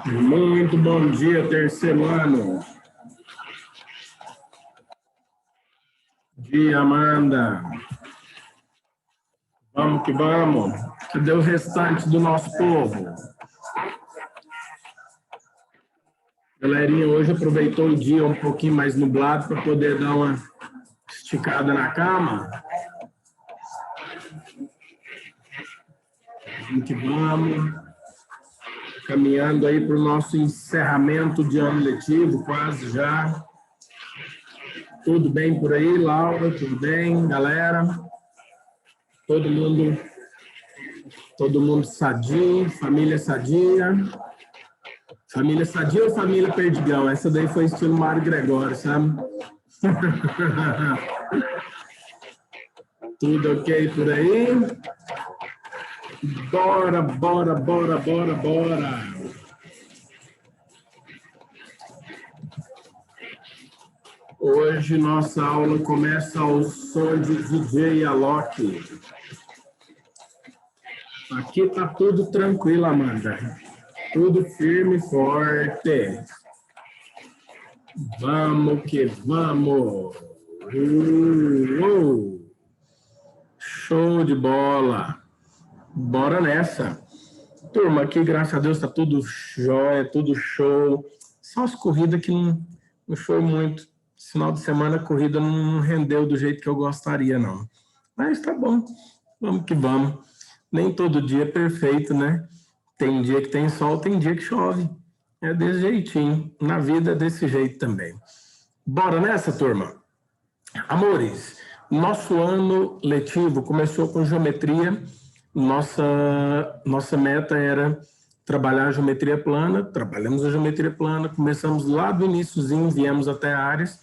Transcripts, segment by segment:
Muito bom dia, terceiro ano. Dia, Amanda. Vamos que vamos. Cadê o restante do nosso povo? Galerinha, hoje aproveitou o dia um pouquinho mais nublado para poder dar uma esticada na cama. Vamos que vamos. Caminhando aí para o nosso encerramento de ano letivo, quase já. Tudo bem por aí, Laura? Tudo bem, galera? Todo mundo sadio, família sadia. Família sadia ou família perdigão? Essa daí foi estilo Mário Gregório, sabe? Tudo ok por aí? Bora, bora, bora, bora, bora. Hoje nossa aula começa ao som de DJ Alok. Aqui tá tudo tranquilo, Amanda. Tudo firme e forte. Vamos que vamos. Show de bola. Bora nessa. Turma, aqui, graças a Deus, tá tudo jóia, tudo show. Só as corridas que não foi muito. Esse final de semana a corrida não rendeu do jeito que eu gostaria, não. Mas tá bom. Vamos que vamos. Nem todo dia é perfeito, né? Tem dia que tem sol, tem dia que chove. É desse jeitinho. Na vida é desse jeito também. Bora nessa, turma? Amores, nosso ano letivo começou com geometria. Nossa meta era trabalhar a geometria plana. Trabalhamos a geometria plana. Começamos lá do iniciozinho, viemos até áreas.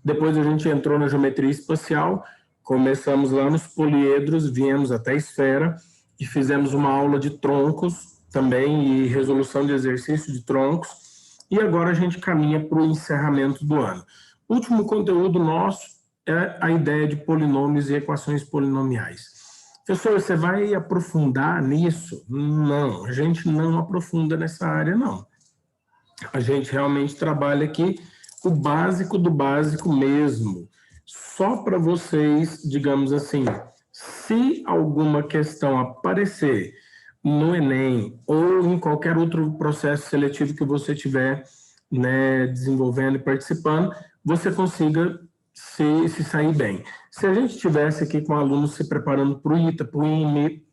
Depois a gente entrou na geometria espacial. Começamos lá nos poliedros, viemos até a esfera e fizemos uma aula de troncos também e resolução de exercício de troncos. E agora a gente caminha para o encerramento do ano. O último conteúdo nosso é a ideia de polinômios e equações polinomiais. Professor, você vai aprofundar nisso? Não, a gente não aprofunda nessa área, não. A gente realmente trabalha aqui o básico do básico mesmo. Só para vocês, digamos assim, se alguma questão aparecer no Enem ou em qualquer outro processo seletivo que você tiver, né, desenvolvendo e participando, você consiga se sair bem. Se a gente tivesse aqui com alunos se preparando para o ITA, para o IME,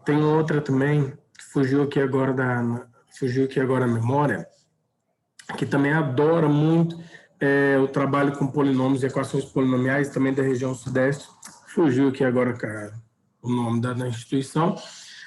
tem outra também, que fugiu aqui agora a memória, que também adora muito o trabalho com polinômios e equações polinomiais, também da região sudeste. Fugiu aqui agora, cara, o nome da instituição,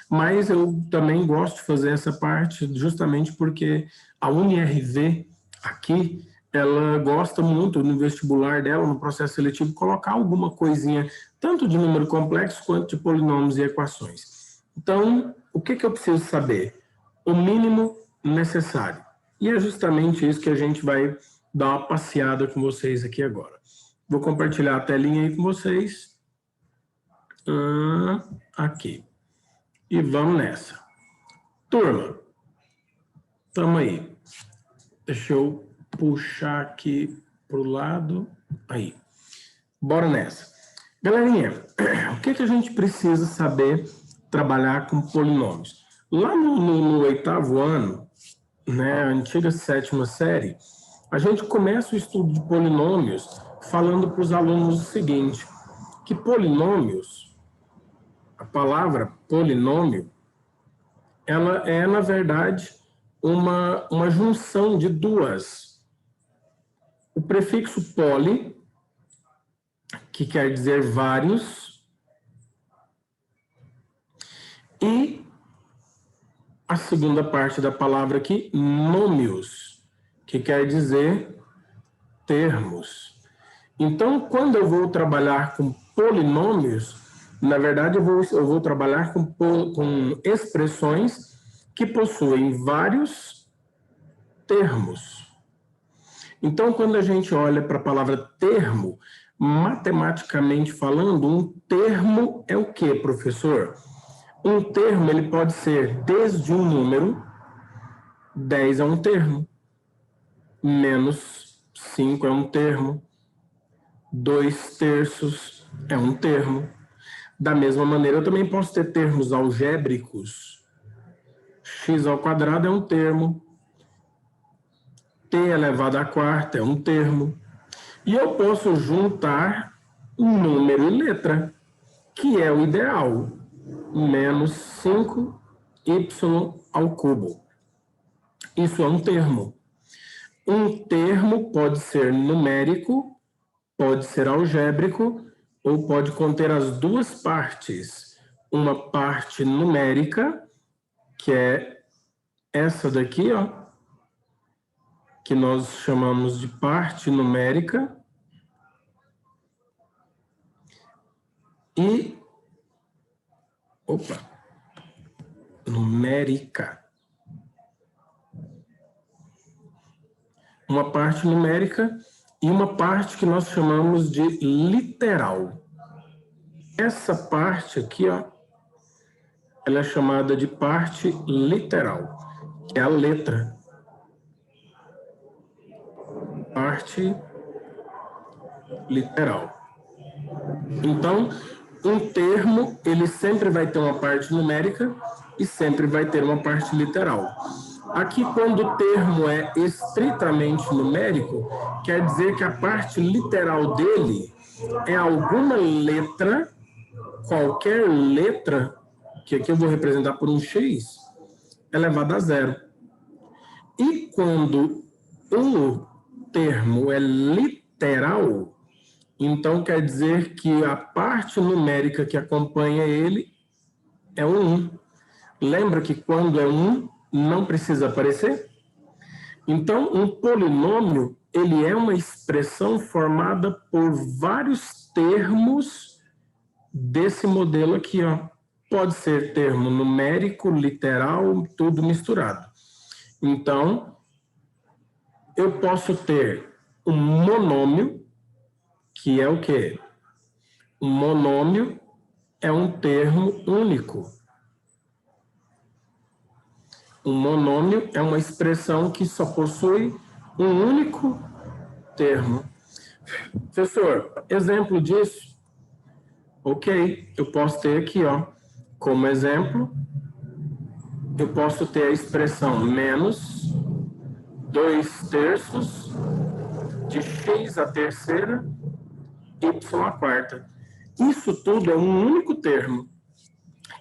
mas eu também gosto de fazer essa parte justamente porque a UniRV aqui, ela gosta muito no vestibular dela, no processo seletivo, colocar alguma coisinha, tanto de número complexo quanto de polinômios e equações. Então, o que eu preciso saber? O mínimo necessário. E é justamente isso que a gente vai dar uma passeada com vocês aqui agora. Vou compartilhar a telinha aí com vocês. Aqui. E vamos nessa. Turma, estamos aí. Deixa eu puxar aqui para o lado. Aí. Bora nessa. Galerinha, o que a gente precisa saber trabalhar com polinômios? Lá no oitavo ano, né, a antiga sétima série, a gente começa o estudo de polinômios falando para os alunos o seguinte, que polinômios, a palavra polinômio, ela é, na verdade, uma junção de duas. O prefixo poli, que quer dizer vários, e a segunda parte da palavra aqui, nômios, que quer dizer termos. Então, quando eu vou trabalhar com polinômios, na verdade, eu vou trabalhar com expressões que possuem vários termos. Então, quando a gente olha para a palavra termo, matematicamente falando, um termo é o quê, professor? Um termo ele pode ser desde um número, 10 é um termo, menos 5 é um termo, 2/3 é um termo. Da mesma maneira, eu também posso ter termos algébricos. X ao quadrado é um termo, t elevado à quarta é um termo. E eu posso juntar número e letra, que é o ideal, menos 5y ao cubo. Isso é um termo. Um termo pode ser numérico, pode ser algébrico, ou pode conter as duas partes. Uma parte numérica, que é essa daqui, ó, que nós chamamos de parte numérica, e numérica. Uma parte numérica e uma parte que nós chamamos de literal. Essa parte aqui, ó, ela é chamada de parte literal, que é a letra. Parte literal. Então, um termo, ele sempre vai ter uma parte numérica e sempre vai ter uma parte literal. Aqui, quando o termo é estritamente numérico, quer dizer que a parte literal dele é alguma letra, qualquer letra, que aqui eu vou representar por um x, elevado a 0. E quando o termo é literal, então quer dizer que a parte numérica que acompanha ele é um 1. Lembra que quando é 1, não precisa aparecer? Então, um polinômio, ele é uma expressão formada por vários termos desse modelo aqui, ó. Pode ser termo numérico, literal, tudo misturado. Então, eu posso ter um monômio, que é o quê? Um monômio é um termo único. Um monômio é uma expressão que só possui um único termo. Professor, exemplo disso? Ok, eu posso ter aqui, ó, como exemplo, eu posso ter a expressão menos 2/3 de x à terceira, y à quarta. Isso tudo é um único termo.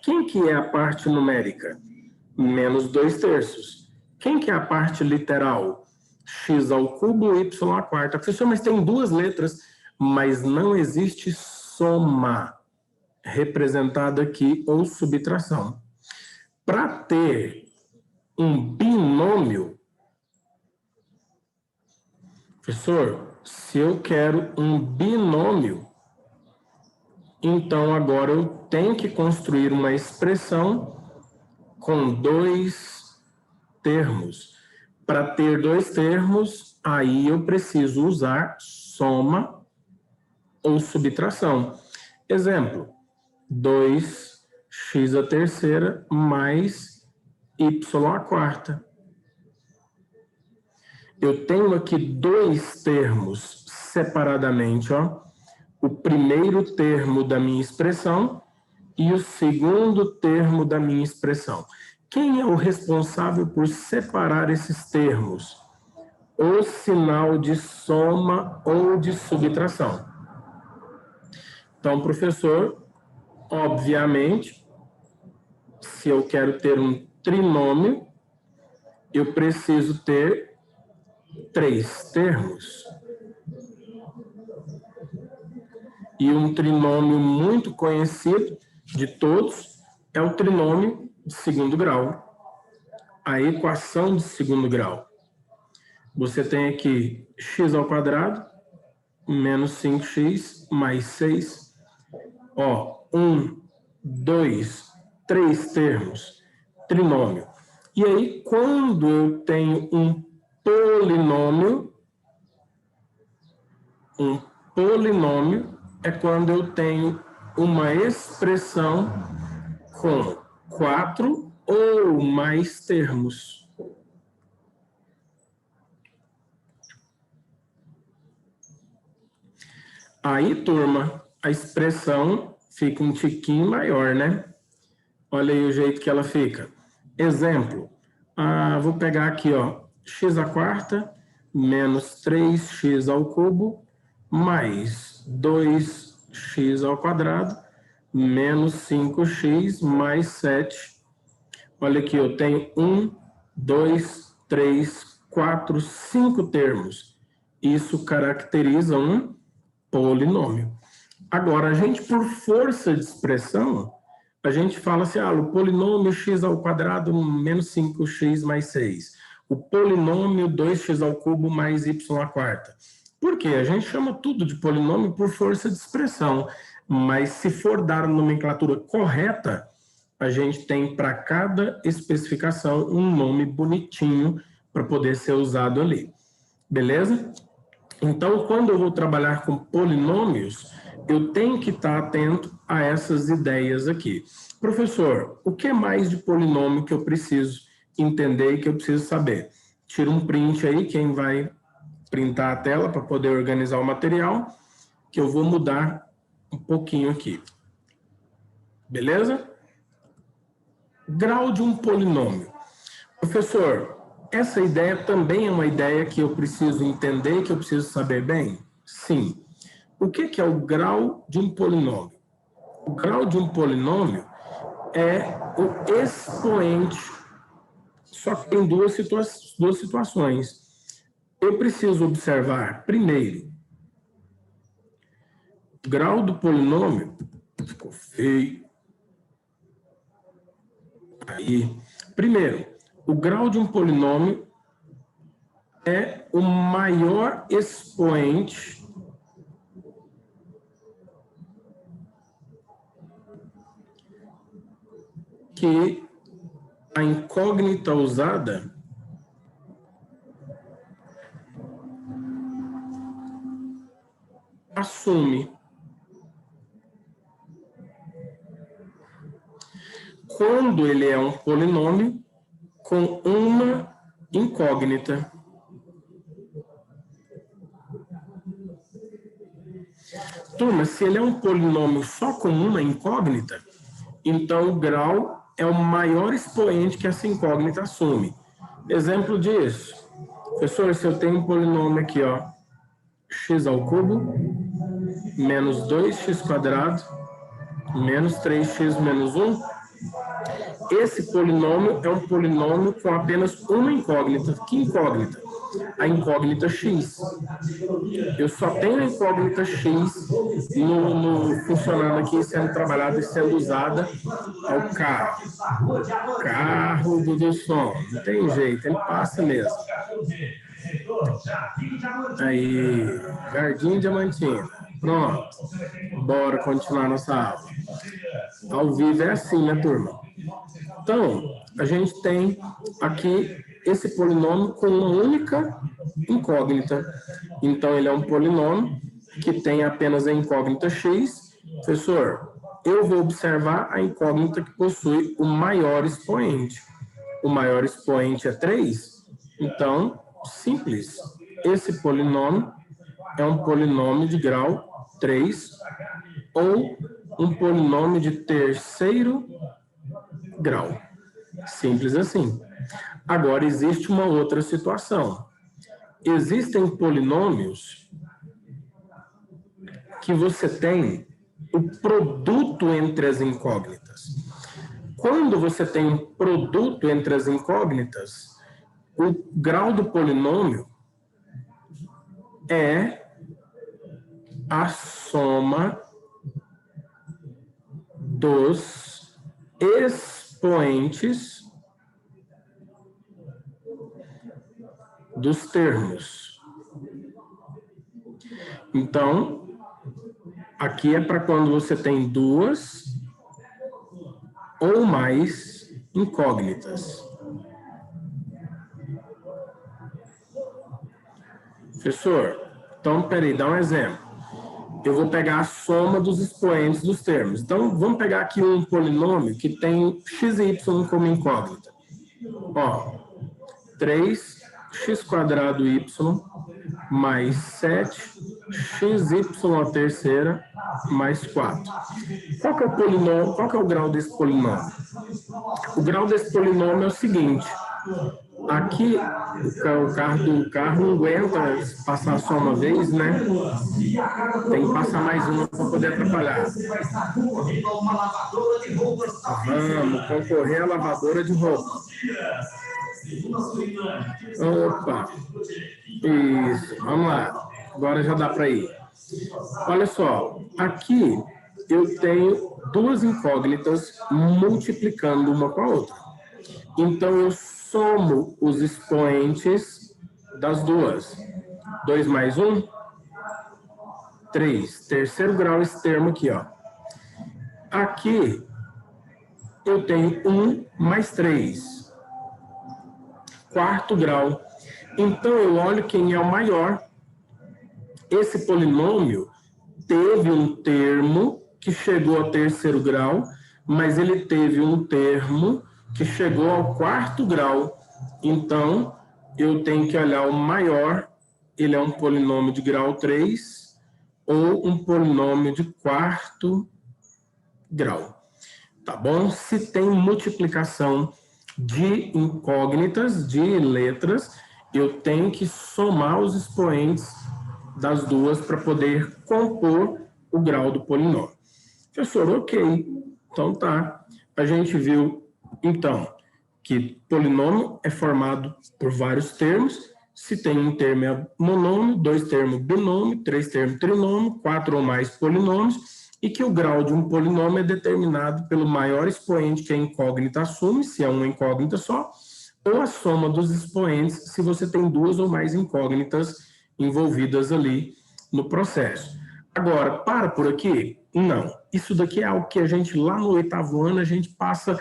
Quem que é a parte numérica? Menos 2/3. Quem que é a parte literal? X ao cubo, y à quarta. Professor, mas tem duas letras, mas não existe soma representada aqui ou subtração. Para ter um binômio, professor, se eu quero um binômio, então agora eu tenho que construir uma expressão com dois termos. Para ter dois termos, aí eu preciso usar soma ou subtração. Exemplo, 2x à terceira mais y à quarta. Eu tenho aqui dois termos separadamente, ó. O primeiro termo da minha expressão e o segundo termo da minha expressão. Quem é o responsável por separar esses termos? O sinal de soma ou de subtração. Então, professor, obviamente, se eu quero ter um trinômio, eu preciso ter 3 termos. E um trinômio muito conhecido de todos é o trinômio de segundo grau, a equação de segundo grau. Você tem aqui x ao quadrado menos 5x mais 6. Ó, 1, 2, 3 termos, trinômio. E aí, quando eu tenho um polinômio, Um polinômio é quando eu tenho uma expressão com 4 ou mais termos. Aí, turma, a expressão fica um tiquinho maior, né? Olha aí o jeito que ela fica. Exemplo, vou pegar aqui, ó, x à quarta menos 3x ao cubo mais 2x ao quadrado menos 5x mais 7. Olha aqui, eu tenho 1, 2, 3, 4, 5 termos. Isso caracteriza um polinômio. Agora, a gente, por força de expressão, a gente fala assim, o polinômio x ao quadrado menos 5x mais 6. O polinômio 2x ao cubo mais y à quarta. Por quê? A gente chama tudo de polinômio por força de expressão. Mas se for dar a nomenclatura correta, a gente tem para cada especificação um nome bonitinho para poder ser usado ali. Beleza? Então, quando eu vou trabalhar com polinômios, eu tenho que estar atento a essas ideias aqui. Professor, o que mais de polinômio que eu preciso entender e que eu preciso saber? Tira um print aí, quem vai printar a tela para poder organizar o material, que eu vou mudar um pouquinho aqui. Beleza? Grau de um polinômio. Professor, essa ideia também é uma ideia que eu preciso entender, que eu preciso saber bem? Sim. O que é o grau de um polinômio? O grau de um polinômio é o expoente, só que tem duas situações. Eu preciso observar, primeiro, o grau do polinômio, ficou feio. Aí, primeiro, o grau de um polinômio é o maior expoente que a incógnita usada assume. Quando ele é um polinômio com uma incógnita. Turma, se ele é um polinômio só com uma incógnita, então o grau é o maior expoente que essa incógnita assume. Exemplo disso. Professor, se eu tenho um polinômio aqui, ó, x ao cubo, menos 2x quadrado, menos 3x menos 1, esse polinômio é um polinômio com apenas uma incógnita. Que incógnita? A incógnita x. Eu só tenho a incógnita x funcionando aqui, sendo trabalhada e sendo usada ao carro. Carro do som. Não tem jeito, ele passa mesmo. Aí, Jardim Diamantina. Pronto. Bora continuar nossa aula. Ao vivo é assim, né, turma? Então, a gente tem aqui esse polinômio com uma única incógnita. Então, ele é um polinômio que tem apenas a incógnita x. Professor, eu vou observar a incógnita que possui o maior expoente. O maior expoente é 3. Então, simples. Esse polinômio é um polinômio de grau 3 ou um polinômio de terceiro grau. Simples assim. Agora, existe uma outra situação. Existem polinômios que você tem o produto entre as incógnitas. Quando você tem um produto entre as incógnitas, o grau do polinômio é a soma dos expoentes dos termos. Então, aqui é para quando você tem duas ou mais incógnitas. Professor, Então, peraí, dá um exemplo. Eu vou pegar a soma dos expoentes dos termos. Então, vamos pegar aqui um polinômio que tem x e y como incógnita. Ó, 3x² y mais 7xy à terceira mais 4. Qual que é o polinômio? Qual que é o grau desse polinômio? O grau desse polinômio é o seguinte. Aqui, o carro não aguenta passar só uma vez, né? Tem que passar mais uma para poder atrapalhar. Vamos concorrer à lavadora de roupa. Opa! Isso, vamos lá. Agora já dá para ir. Olha só, aqui eu tenho duas incógnitas multiplicando uma com a outra. Então, eu somo os expoentes das duas. 2 mais 1, 3. Terceiro grau esse termo aqui, ó. Aqui, eu tenho 1 mais 3. Quarto grau. Então, eu olho quem é o maior. Esse polinômio teve um termo que chegou ao terceiro grau, mas ele teve um termo que chegou ao quarto grau. Então, eu tenho que olhar o maior, ele é um polinômio de grau 3 ou um polinômio de quarto grau. Tá bom? Se tem multiplicação de incógnitas, de letras, eu tenho que somar os expoentes das duas para poder compor o grau do polinômio. Professor, ok. Então tá. A gente viu, então, que polinômio é formado por vários termos. Se tem um termo é monômio, 2 termos binômio, 3 termos trinômio, 4 ou mais polinômios, e que o grau de um polinômio é determinado pelo maior expoente que a incógnita assume, se é uma incógnita só, ou a soma dos expoentes, se você tem duas ou mais incógnitas envolvidas ali no processo. Agora, para por aqui? Não. Isso daqui é algo que a gente, lá no 8º ano, a gente passa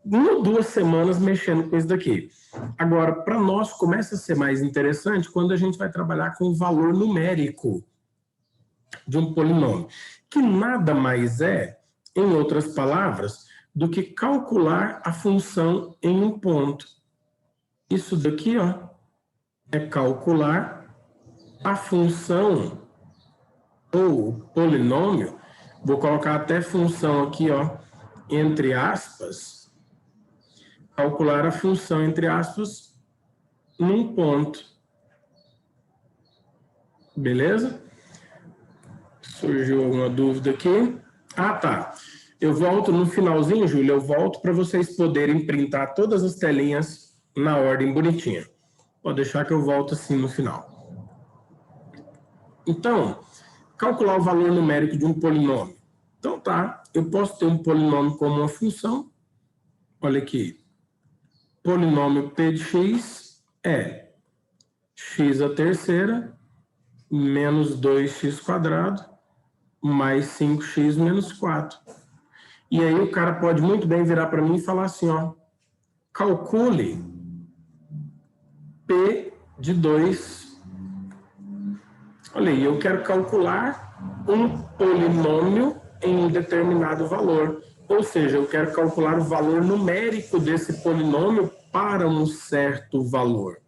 1 ou 2 semanas mexendo com isso daqui. Agora, para nós, começa a ser mais interessante quando a gente vai trabalhar com o valor numérico de um polinômio, que nada mais é, em outras palavras, do que calcular a função em um ponto. Isso daqui, ó, é calcular a função ou polinômio, vou colocar até função aqui, ó, entre aspas, calcular a função entre aspas num ponto. Beleza? Surgiu alguma dúvida aqui? Ah, tá. Eu volto no finalzinho, Júlia, eu volto para vocês poderem printar todas as telinhas na ordem bonitinha. Pode deixar que eu volto assim no final. Então, calcular o valor numérico de um polinômio. Então, tá, eu posso ter um polinômio como uma função. Olha aqui. Polinômio P de x é x à terceira menos 2x² mais 5x menos 4. E aí o cara pode muito bem virar para mim e falar assim, ó, calcule P de 2. Olha aí, eu quero calcular um polinômio em um determinado valor. Ou seja, eu quero calcular o valor numérico desse polinômio para um certo valor.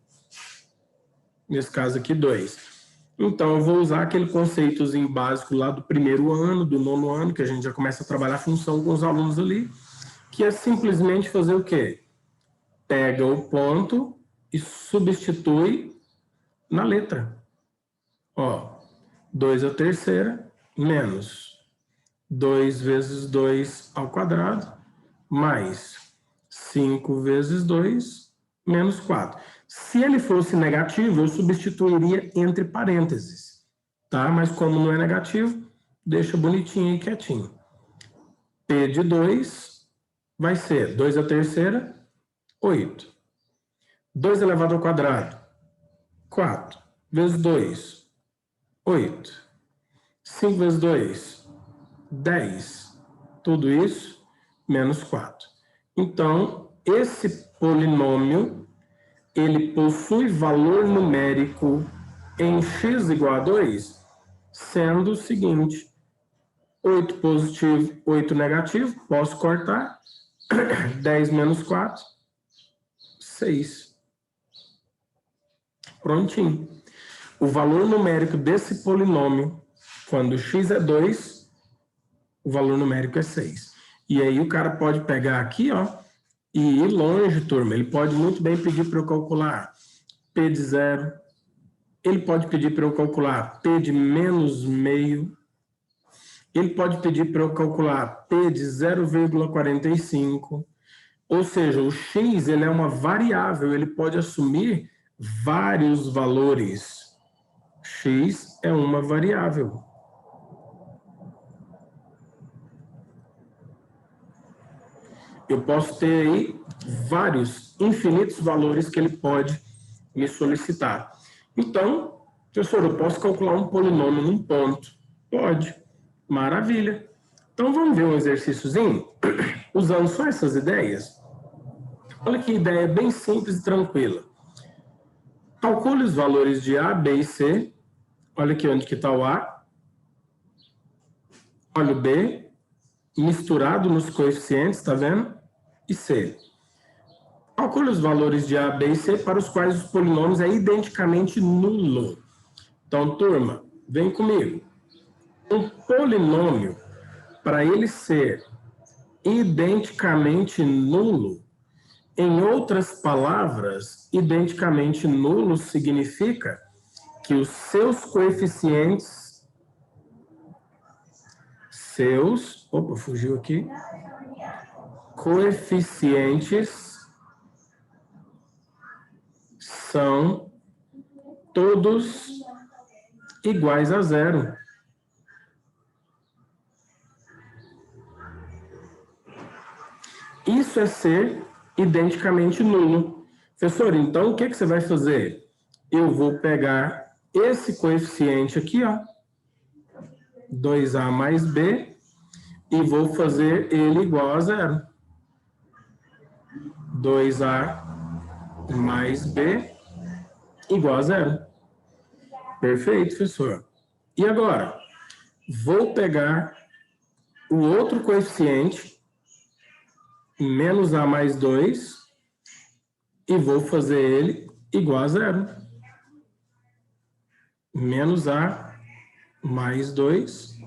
Nesse caso aqui, 2. Então, eu vou usar aquele conceitozinho básico lá do 1º ano, do 9º ano, que a gente já começa a trabalhar a função com os alunos ali, que é simplesmente fazer o quê? Pega o ponto e substitui na letra. Ó, 2 à terceira menos 2 vezes 2 ao quadrado mais 5 vezes 2 menos 4. Se ele fosse negativo, eu substituiria entre parênteses, tá? Mas como não é negativo, deixa bonitinho e quietinho. P de 2 vai ser 2 à terceira, 8. 2 elevado ao quadrado, 4. Vezes 2, 8. 5 vezes 2, 10. Tudo isso, menos 4. Então, esse polinômio, ele possui valor numérico em x igual a 2, sendo o seguinte, 8 positivo, 8 negativo, posso cortar, 10 menos 4, 6. Prontinho. O valor numérico desse polinômio, quando x é 2, o valor numérico é 6. E aí o cara pode pegar aqui, ó, e ir longe, turma. Ele pode muito bem pedir para eu calcular p de 0. Ele pode pedir para eu calcular p de menos meio. Ele pode pedir para eu calcular p de 0,45. Ou seja, o x ele é uma variável, ele pode assumir vários valores. X é uma variável. Eu posso ter aí vários, infinitos valores que ele pode me solicitar. Então, professor, eu posso calcular um polinômio num ponto? Pode. Maravilha. Então, vamos ver um exercíciozinho? Usando só essas ideias? Olha que ideia bem simples e tranquila. Calcule os valores de A, B e C. Olha aqui onde que está o A. Olha o B. Misturado nos coeficientes, tá vendo? E C. Calcule os valores de A, B e C para os quais os polinômios é identicamente nulo. Então, turma, vem comigo. Um polinômio, para ele ser identicamente nulo, em outras palavras, identicamente nulo significa que os seus coeficientes, opa, fugiu aqui, coeficientes são todos iguais a 0. Isso é ser identicamente nulo. Professor, então o que você vai fazer? Eu vou pegar esse coeficiente aqui, ó, 2A mais B, e vou fazer ele igual a 0. 2A mais B igual a 0. Perfeito, professor. E agora? Vou pegar o outro coeficiente, menos A mais 2, e vou fazer ele igual a 0. Menos A mais 2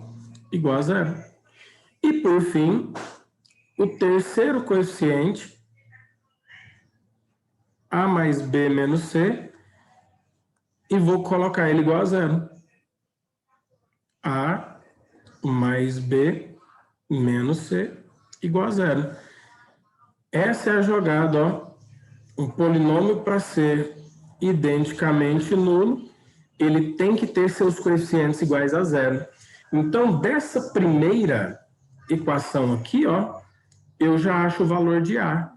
igual a 0. E, por fim, o terceiro coeficiente, A mais B menos C, e vou colocar ele igual a 0. A mais B menos C igual a 0. Essa é a jogada, ó. Um polinômio, para ser identicamente nulo, ele tem que ter seus coeficientes iguais a 0. Então, dessa primeira equação aqui, ó, eu já acho o valor de A.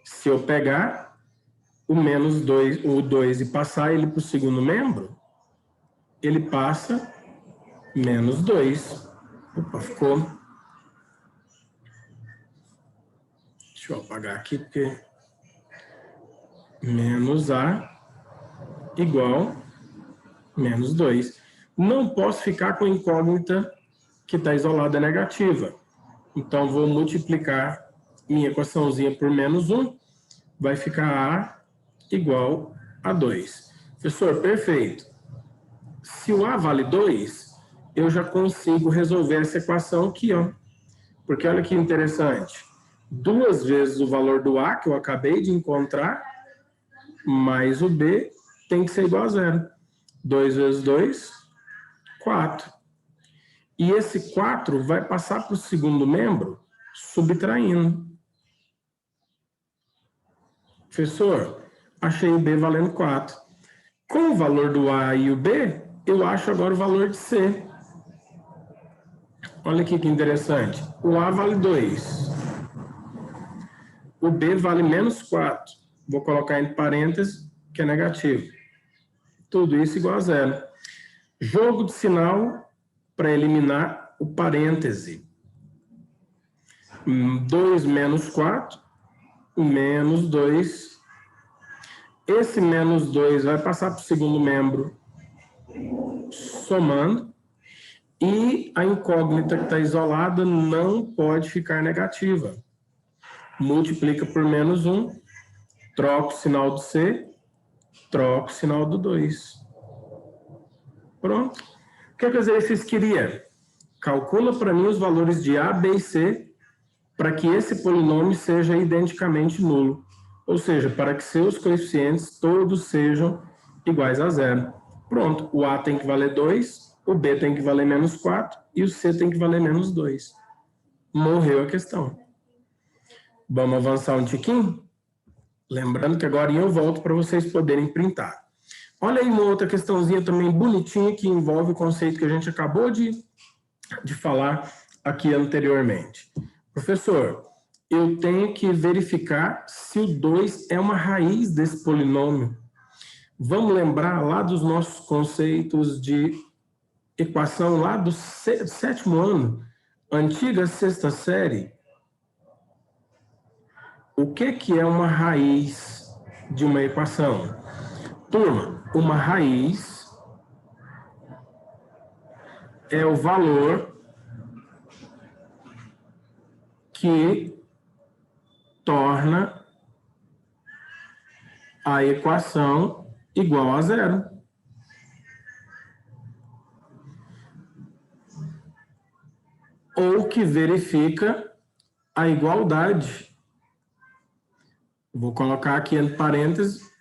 Se eu pegar o menos 2, o 2 e passar ele para o segundo membro, ele passa menos 2. Opa, ficou. Deixa eu apagar aqui, porque menos A igual menos 2. Não posso ficar com a incógnita que está isolada negativa. Então, vou multiplicar minha equaçãozinha por menos 1. Vai ficar A igual a 2. Professor, perfeito. Se o A vale 2, eu já consigo resolver essa equação aqui, ó. Porque olha que interessante. 2 vezes o valor do A, que eu acabei de encontrar, mais o B, tem que ser igual a 0. 2 vezes 2, 4. E esse 4 vai passar para o segundo membro, subtraindo. Professor, achei o B valendo 4. Com o valor do A e o B, eu acho agora o valor de C. Olha aqui que interessante. O A vale 2. O B vale menos 4. Vou colocar entre parênteses, que é negativo. Tudo isso igual a 0. Jogo de sinal para eliminar o parêntese. 2 menos 4, menos 2. Esse menos 2 vai passar para o segundo membro, somando, e a incógnita que está isolada não pode ficar negativa. Multiplica por menos 1, troca o sinal do C, troca o sinal do 2. Pronto. O que o exercício queria? Calcula para mim os valores de A, B e C para que esse polinômio seja identicamente nulo. Ou seja, para que seus coeficientes todos sejam iguais a zero. Pronto, o A tem que valer 2, o B tem que valer menos 4 e o C tem que valer menos 2. Morreu a questão. Vamos avançar um tiquinho? Lembrando que agora eu volto para vocês poderem printar. Olha aí uma outra questãozinha também bonitinha que envolve o conceito que a gente acabou de falar aqui anteriormente. Professor, eu tenho que verificar se o 2 é uma raiz desse polinômio. Vamos lembrar lá dos nossos conceitos de equação lá do 7º ano, antiga 6ª série. O que é uma raiz de uma equação? Turma, uma raiz é o valor que torna a equação igual a zero. Ou que verifica a igualdade. Vou colocar aqui entre parênteses,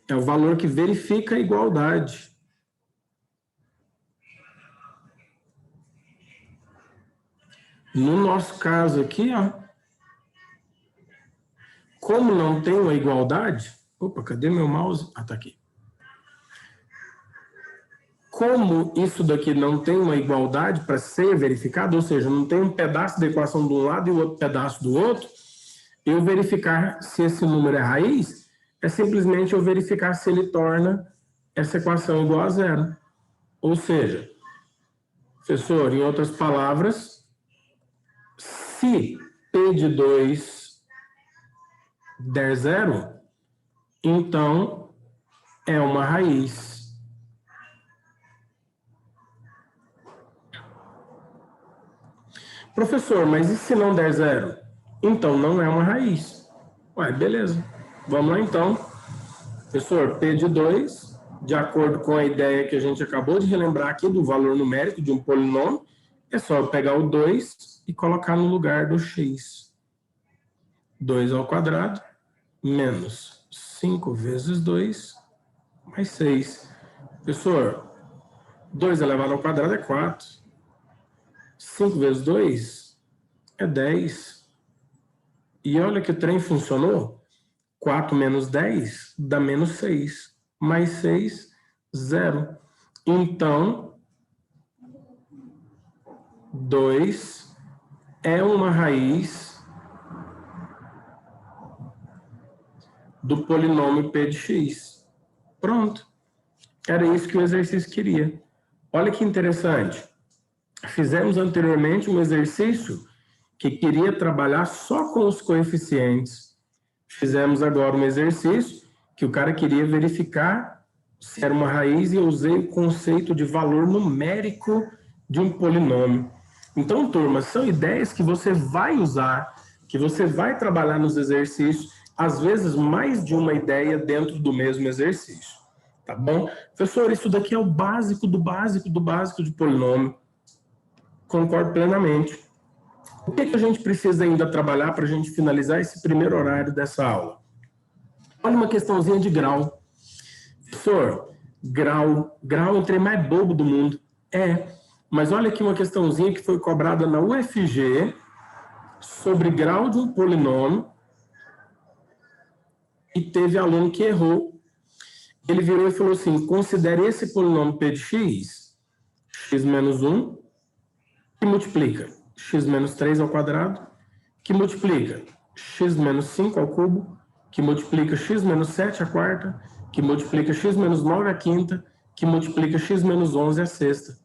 é o valor que verifica a igualdade. No nosso caso aqui, ó, como não tem uma igualdade... Opa, cadê meu mouse? Ah, tá aqui. Como isso daqui não tem uma igualdade para ser verificado, ou seja, não tem um pedaço da equação de um lado e o outro pedaço do outro, eu verificar se esse número é raiz, é simplesmente eu verificar se ele torna essa equação igual a zero. Ou seja, professor, em outras palavras, se P de 2 der zero, então é uma raiz. Professor, mas e se não der zero? Então não é uma raiz. Ué, beleza. Vamos lá então. Professor, P de 2, de acordo com a ideia que a gente acabou de relembrar aqui do valor numérico de um polinômio, é só eu pegar o 2 e colocar no lugar do x. 2 ao quadrado menos 5 vezes 2 mais 6. Professor, 2 elevado ao quadrado é 4. 5 vezes 2 é 10. E olha que o trem funcionou. 4 menos 10 dá menos 6. Mais 6, 0. Então, 2 é uma raiz do polinômio P de x. Pronto. Era isso que o exercício queria. Olha que interessante. Fizemos anteriormente um exercício que queria trabalhar só com os coeficientes. Fizemos agora um exercício que o cara queria verificar se era uma raiz e eu usei o conceito de valor numérico de um polinômio. Então, turma, são ideias que você vai usar, que você vai trabalhar nos exercícios, às vezes mais de uma ideia dentro do mesmo exercício. Tá bom? Professor, isso daqui é o básico do básico do básico de polinômio. Concordo plenamente. O que a gente precisa ainda trabalhar para a gente finalizar esse primeiro horário dessa aula? Olha uma questãozinha de grau. Professor, grau é o trem mais bobo do mundo. Mas olha aqui uma questãozinha que foi cobrada na UFG sobre grau de um polinômio e teve aluno que errou. Ele virou e falou assim, considere esse polinômio P de x, x menos 1, que multiplica x menos 3 ao quadrado, que multiplica x menos 5 ao cubo, que multiplica x menos 7 à quarta, que multiplica x menos 9 à quinta, que multiplica x menos 11 à sexta.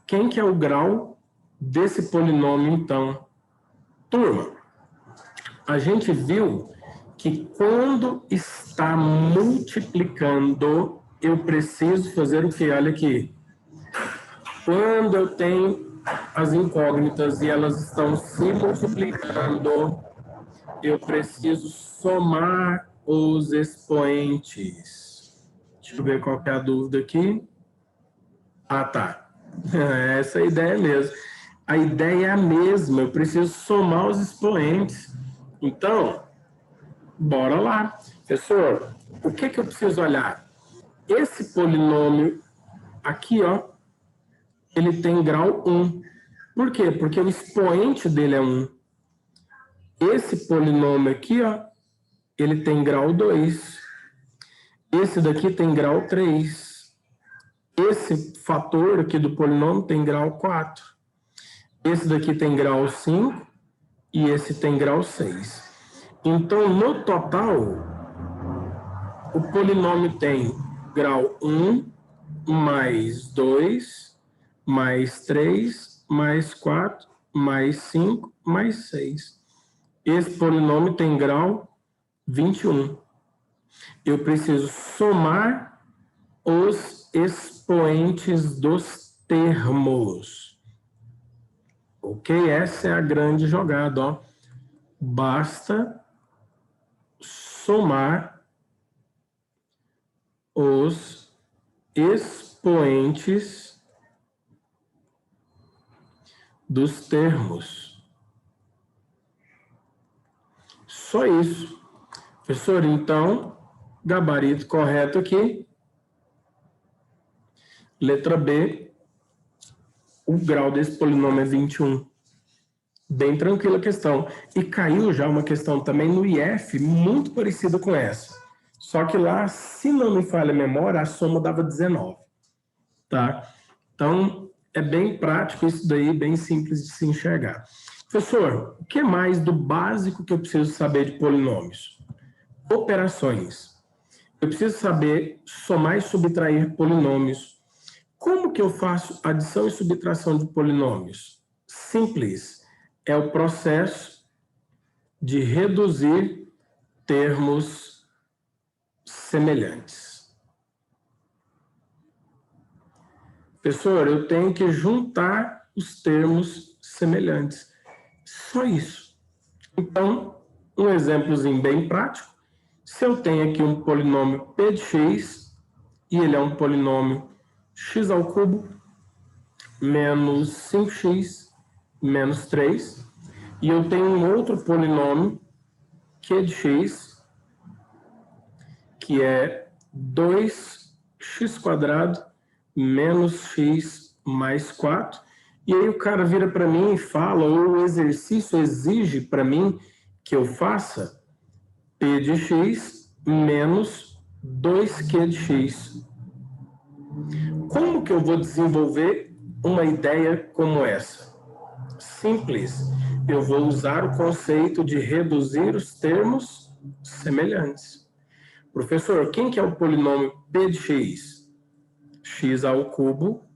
Quem que é o grau desse polinômio, então? Turma, a gente viu que quando está multiplicando, eu preciso fazer o quê? Olha aqui. Quando eu tenho as incógnitas e elas estão se multiplicando, eu preciso somar os expoentes. Deixa eu ver qual que é a dúvida aqui. Ah, tá. Essa é a ideia mesmo. A ideia é a mesma, eu preciso somar os expoentes. Então, bora lá. Professor, o que eu preciso olhar? Esse polinômio aqui, ó, ele tem grau 1. Por quê? Porque o expoente dele é 1. Esse polinômio aqui, ó, ele tem grau 2. Esse daqui tem grau 3. Esse fator aqui do polinômio tem grau 4. Esse daqui tem grau 5 e esse tem grau 6. Então, no total, o polinômio tem grau 1, mais 2, mais 3, mais 4, mais 5, mais 6. Esse polinômio tem grau 21. Eu preciso somar os expoentes dos termos. Ok? Essa é a grande jogada, ó. Basta somar os expoentes dos termos. Só isso. Professor, então, gabarito correto aqui. Letra B, o grau desse polinômio é 21. Bem tranquila a questão. E caiu já uma questão também no IF, muito parecida com essa. Só que lá, se não me falha a memória, a soma dava 19. Tá? Então, é bem prático isso daí, bem simples de se enxergar. Professor, o que mais do básico que eu preciso saber de polinômios? Operações. Eu preciso saber somar e subtrair polinômios. Como que eu faço adição e subtração de polinômios? Simples. É o processo de reduzir termos semelhantes. Professor, eu tenho que juntar os termos semelhantes. Só isso. Então, um exemplozinho bem prático. Se eu tenho aqui um polinômio p de x, e ele é um polinômio x ao cubo menos 5x menos 3, e eu tenho um outro polinômio q de x, que é 2x² menos x mais 4, e aí o cara vira para mim e fala, ou o exercício exige para mim que eu faça p de x menos 2q de x. Como que eu vou desenvolver uma ideia como essa? Simples. Eu vou usar o conceito de reduzir os termos semelhantes. Professor, quem que é o polinômio p de x? X ao cubo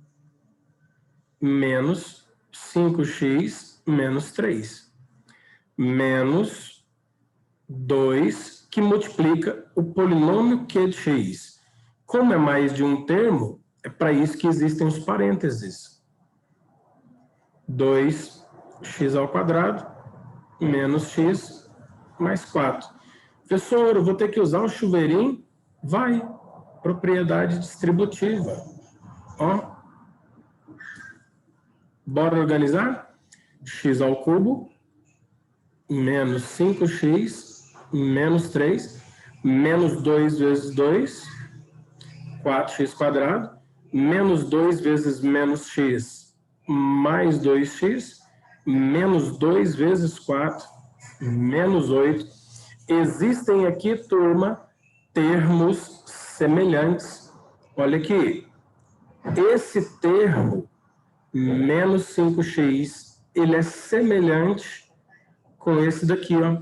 menos 5x menos 3. Menos 2, que multiplica o polinômio q de x. Como é mais de um termo, é para isso que existem os parênteses. 2x ao quadrado menos x mais 4. Professor, eu vou ter que usar o chuveirinho? Vai. Propriedade distributiva. Ó. Bora organizar? X ao cubo menos 5x menos 3 menos 2 vezes 2, 4x², menos 2 vezes menos x, mais 2x, menos 2 vezes 4, menos 8. Existem aqui, turma, termos semelhantes. Olha aqui, esse termo, menos 5x, ele é semelhante com esse daqui, ó.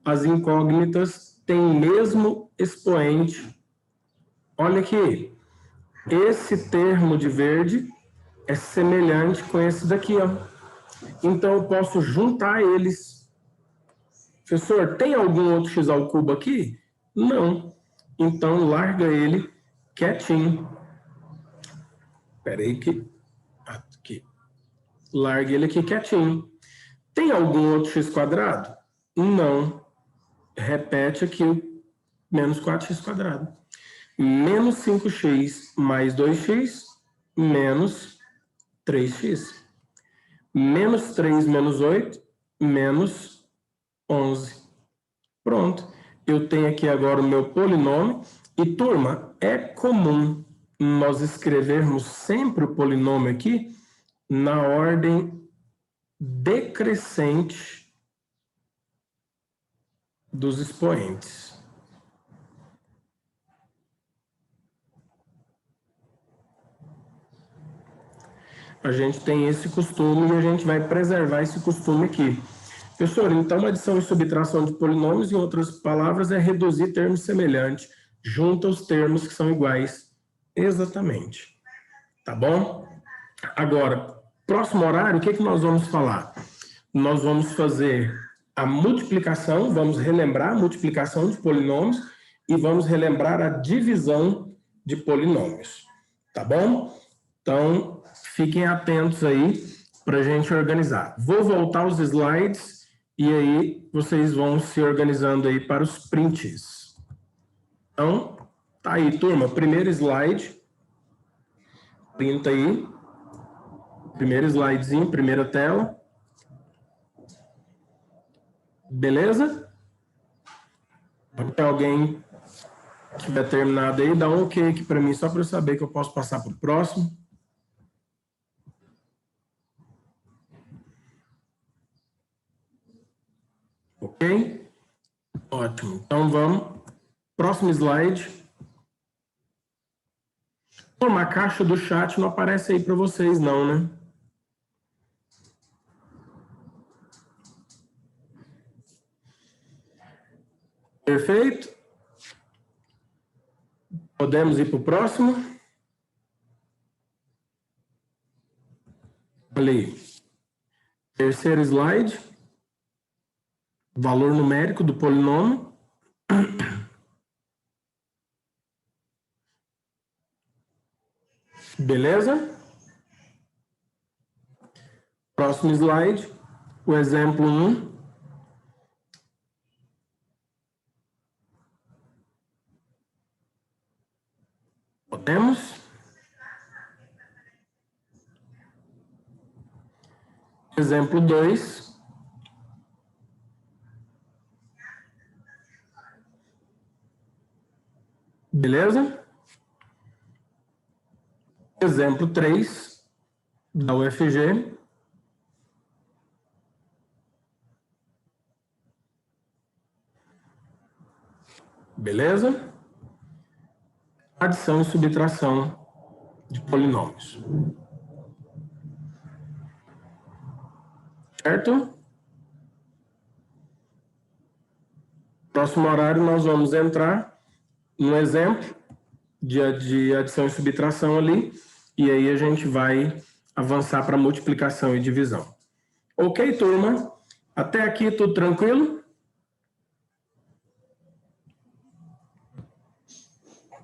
As incógnitas têm o mesmo expoente. Olha aqui, esse termo de verde é semelhante com esse daqui, ó. Então, eu posso juntar eles. Professor, tem algum outro x ao cubo aqui? Não. Então, larga ele quietinho. Espera aí que... Aqui. Largue ele aqui quietinho. Tem algum outro x quadrado? Não. Repete aqui o menos 4x quadrado. Menos 5x mais 2x, menos 3x. Menos 3 menos 8, menos 11. Pronto. Eu tenho aqui agora o meu polinômio. E, turma, é comum nós escrevermos sempre o polinômio aqui na ordem decrescente dos expoentes. A gente tem esse costume e a gente vai preservar esse costume aqui. Professor, então adição e subtração de polinômios, em outras palavras, é reduzir termos semelhantes, junta os termos que são iguais. Exatamente. Tá bom? Agora, próximo horário, o que nós vamos falar? Nós vamos fazer a multiplicação, vamos relembrar a multiplicação de polinômios e vamos relembrar a divisão de polinômios. Tá bom? Então, fiquem atentos aí para a gente organizar. Vou voltar os slides e aí vocês vão se organizando aí para os prints. Então, tá aí, turma. Primeiro slide. Printa aí. Primeiro slidezinho, primeira tela. Beleza? Se alguém tiver terminado aí, dá um ok aqui para mim, só para eu saber que eu posso passar para o próximo. Ok? Ótimo. Então vamos. Próximo slide. Uma caixa do chat não aparece aí para vocês, não, né? Perfeito? Podemos ir para o próximo? Olha aí. Terceiro slide. Valor numérico do polinômio. Beleza? Próximo slide. O exemplo 1. Podemos? Exemplo 2. Beleza? Exemplo 3 da UFG. Beleza? Adição e subtração de polinômios. Certo? Próximo horário nós vamos entrar no exemplo de adição e subtração ali, e aí a gente vai avançar para multiplicação e divisão. Ok, turma? Até aqui tudo tranquilo?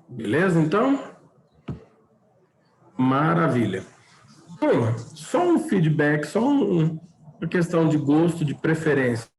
Beleza, então? Maravilha. Turma, só um feedback, só uma questão de gosto, de preferência.